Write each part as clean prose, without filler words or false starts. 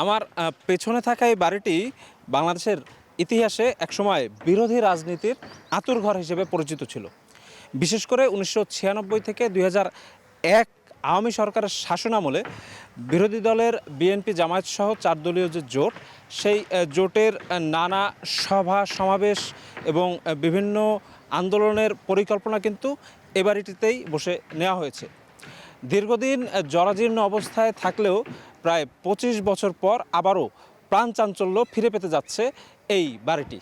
আমার পেছনে থাকা এই বাড়িটি বাংলাদেশের ইতিহাসে একসময় বিরোধী রাজনীতির আঁতুড়ঘর হিসেবে পরিচিত ছিল। বিশেষ করে 1996 থেকে 2001 আওয়ামী সরকারের শাসনামলে বিরোধী দলের বিএনপি জামায়াত সহ 4 দলীয় যে জোট, সেই জোটের নানা সভা সমাবেশ এবং বিভিন্ন আন্দোলনের পরিকল্পনা কিন্তু এ বাড়িটিতেই বসে নেওয়া হয়েছে। দীর্ঘদিন জরাজীর্ণ অবস্থায় থাকলেও প্রায় 25 বছর পর আবারও প্রাণ চাঞ্চল্য ফিরে পেতে যাচ্ছে এই বাড়িটি।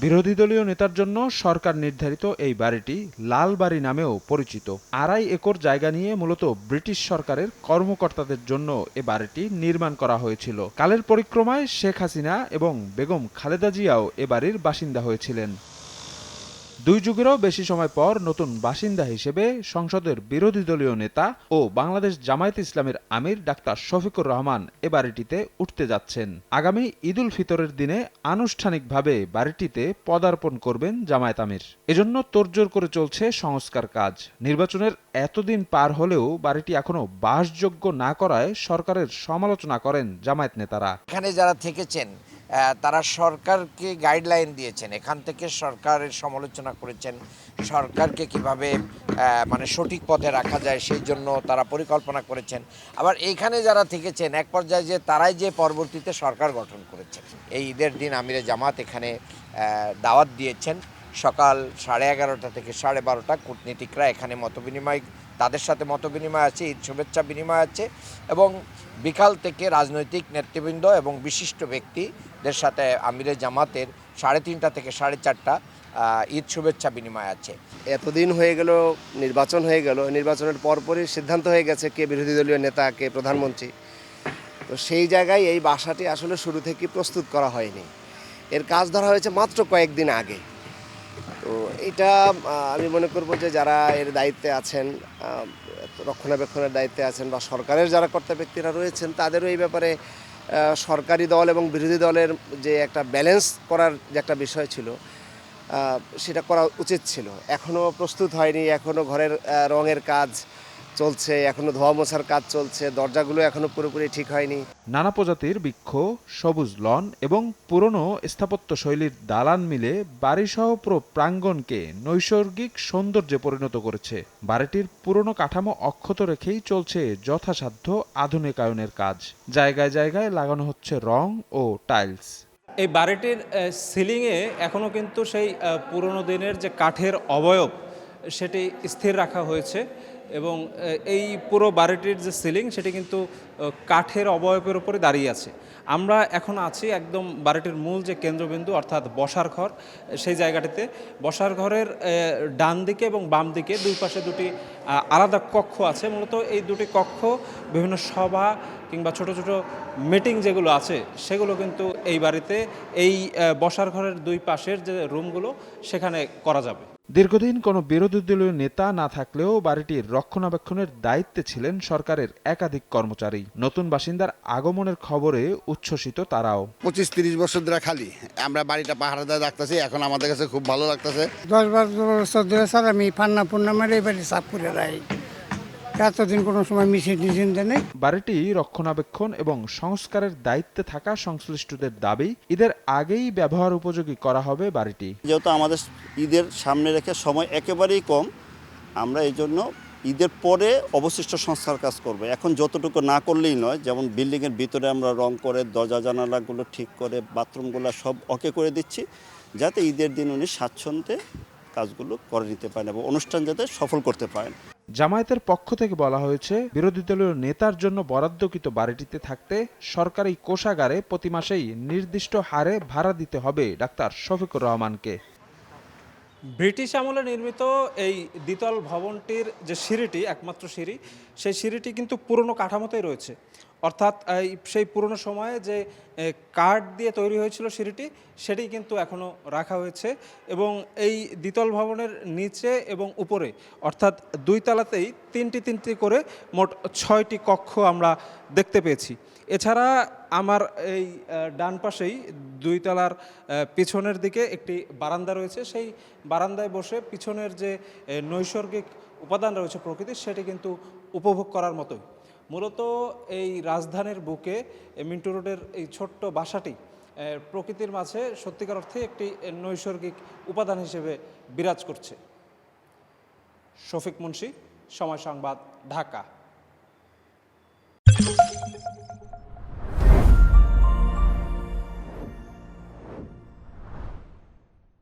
বিরোধী দলীয় নেতার জন্য সরকার নির্ধারিত এই বাড়িটি লাল বাড়ি নামেও পরিচিত। 2.5 একর জায়গা নিয়ে মূলত ব্রিটিশ সরকারের কর্মকর্তাদের জন্য এ বাড়িটি নির্মাণ করা হয়েছিল। কালের পরিক্রমায় শেখ হাসিনা এবং বেগম খালেদা জিয়াও এ বাড়ির বাসিন্দা হয়েছিলেন। 2 যুগেরও বেশি সময় পর নতুন বাসিন্দা হিসেবে সংসদের বিরোধী দলীয় নেতা ও বাংলাদেশ জামায়াত ইসলামের আমির ডাক্তার শফিকুর রহমান এ বাড়িটিতে উঠতে যাচ্ছেন। আগামী ঈদুল ফিতরের দিনে আনুষ্ঠানিকভাবে বাড়িটিতে পদার্পণ করবেন জামায়াত আমির। এজন্য তোড়জোড় করে চলছে সংস্কার কাজ। নির্বাচনের এতদিন পার হলেও বাড়িটি এখনো বাসযোগ্য না করায় সরকারের সমালোচনা করেন জামায়াত নেতারা। এখানে যারা থেকেছেন তারা সরকারকে গাইডলাইন দিয়েছেন, এখান থেকে সরকারের সমালোচনা করেছেন, সরকারকে কিভাবে মানে সঠিক পথে রাখা যায় সেই জন্য তারা পরিকল্পনা করেছেন। আবার এইখানে যারা থেকেছেন এক পর্যায়ে যে তারাই যে পরবর্তীতে সরকার গঠন করেছেন। এই ঈদের দিন আমিরে জামাত এখানে দাওয়াত দিয়েছেন সকাল 11:30 থেকে 12:30। কূটনীতিকরা এখানে মতবিনিময়, তাদের সাথে মতবিনিময় আছে, ঈদ শুভেচ্ছা বিনিময় আছে এবং বিকাল থেকে রাজনৈতিক নেতৃবৃন্দ এবং বিশিষ্ট ব্যক্তিদের সাথে আমিরে জামাতের 3:30 থেকে 4:30 ঈদ শুভেচ্ছা বিনিময় আছে। এতদিন হয়ে গেল, নির্বাচন হয়ে গেল, নির্বাচনের পরপরই সিদ্ধান্ত হয়ে গেছে কে বিরোধী দলীয় নেতা, কে প্রধানমন্ত্রী। তো সেই জায়গায় এই বাসাটি আসলে শুরু থেকে প্রস্তুত করা হয়নি। এর কাজ ধরা হয়েছে মাত্র কয়েকদিন আগে। তো এটা আমি মনে করব যে যারা এর দায়িত্বে আছেন, রক্ষণাবেক্ষণের দায়িত্বে আছেন বা সরকারের যারা কর্তা ব্যক্তিরা রয়েছেন, তাদেরও এই ব্যাপারে সরকারি দল এবং বিরোধী দলের যে একটা ব্যালেন্স করার যে একটা বিষয় ছিল, সেটা করা উচিত ছিল। এখনও প্রস্তুত হয়নি, এখনও ঘরের রঙের কাজ চলছে, এখনও ধোয়া মোছার কাজ চলছে, দরজাগুলো এখনও পুরোপুরি ঠিক হয়নি। নানা প্রজাতির বৃক্ষ, সবুজ লন এবং পুরনো স্থাপত্য শৈলীর দালান মিলে বাড়িসহ পুরো প্রাঙ্গণকে নৈসর্গিক সৌন্দর্যে পরিণত করেছে। বাড়িটির পুরনো কাঠামো অক্ষত রেখেই চলছে যথাসাধ্য আধুনিকায়নের কাজ। জায়গায় জায়গায় লাগানো হচ্ছে রং ও টাইলস। এই বাড়িটির সিলিংয়ে এখনও কিন্তু সেই পুরনো দিনের যে কাঠের অবয়ব সেটি স্থির রাখা হয়েছে এবং এই পুরো বাড়িটির যে সিলিং সেটি কিন্তু কাঠের অবয়বের উপরে দাঁড়িয়ে আছে। আমরা এখন আছি একদম বাড়িটির মূল যে কেন্দ্রবিন্দু অর্থাৎ বসার ঘর, সেই জায়গাটিতে। বসার ঘরের ডান দিকে এবং বাম দিকে দুই পাশে দুটি আলাদা কক্ষ আছে। মূলত এই দুটি কক্ষ বিভিন্ন সভা কিংবা ছোট ছোট মিটিং যেগুলো আছে সেগুলো কিন্তু এই বাড়িতে এই বসার ঘরের দুই পাশের যে রুমগুলো সেখানে করা যাবে। দীর্ঘদিন কোনো বিরোধী দলীয় নেতা না থাকলেও বাড়িটির রক্ষণাবেক্ষণের দায়িত্বে ছিলেন সরকারের একাধিক কর্মচারী। নতুন বাসিন্দার আগমনের খবরে উচ্ছ্বসিত তারাও। 25-30 বছর ধরে খালি আমরা বাড়িটা পাহারাদার রাখতেছি, এখন আমাদের কাছে খুব ভালো লাগতেছে। 10-12 বছর ধরে স্যার আমি পান্না মেরে এই বাড়ি সাফ করে রাখি, এতদিন কোনো সময় মিশিয়ে নেই। বাড়িটি রক্ষণাবেক্ষণ এবং সংস্কারের দায়িত্বে থাকা সংশ্লিষ্টদের দাবি, ঈদের আগেই ব্যবহার উপযোগী করা হবে বাড়িটি। যেহেতু আমাদের ঈদের সামনে রেখে সময় একেবারেই কম, আমরা এই জন্য ঈদের পরে অবশিষ্ট সংস্কার কাজ করব। এখন যতটুকু না করলেই নয়, যেমন বিল্ডিংয়ের ভিতরে আমরা রং করে দরজা জানালাগুলো ঠিক করে বাথরুমগুলো সব ওকে করে দিচ্ছি, যাতে ঈদের দিন উনি স্বাচ্ছন্দ্যে কাজগুলো করে নিতে পারেন এবং অনুষ্ঠান যাতে সফল করতে পারেন। জামায়াতের পক্ষ থেকে বলা হয়েছে, বিরোধী দলীয় নেতার জন্য বরাদ্দকৃত বাড়িটিতে থাকতে সরকারি কোষাগারে প্রতি মাসেই নির্দিষ্ট হারে ভাড়া দিতে হবে ডাক্তার শফিকুর রহমানকে। ব্রিটিশ আমলে নির্মিত এই দ্বিতল ভবনটির যে সিঁড়িটি, একমাত্র সিঁড়ি, সেই সিঁড়িটি কিন্তু পুরনো কাঠামোতেই রয়েছে। অর্থাৎ সেই পুরনো সময়ে যে কাঠ দিয়ে তৈরি হয়েছিল সিঁড়িটি, সেটি কিন্তু এখনও রাখা হয়েছে এবং এই দ্বিতল ভবনের নিচে এবং উপরে অর্থাৎ 2 তলাতেই 3টি করে মোট 6টি কক্ষ আমরা দেখতে পেয়েছি। এছাড়া আমার এই ডান পাশেই 2 তলার পিছনের দিকে একটি বারান্দা রয়েছে। সেই বারান্দায় বসে পিছনের যে নৈসর্গিক উপাদান রয়েছে প্রকৃতির, সেটি কিন্তু উপভোগ করার মতোই। মূলত এই রাজধানীর বুকে মিন্টু রোডের এই ছোট্ট বাসাটি প্রকৃতির মাঝে সত্যিকার অর্থে একটি নৈসর্গিক উপাদান হিসেবে বিরাজ করছে। শফিক মুন্সি, সময় সংবাদ, ঢাকা।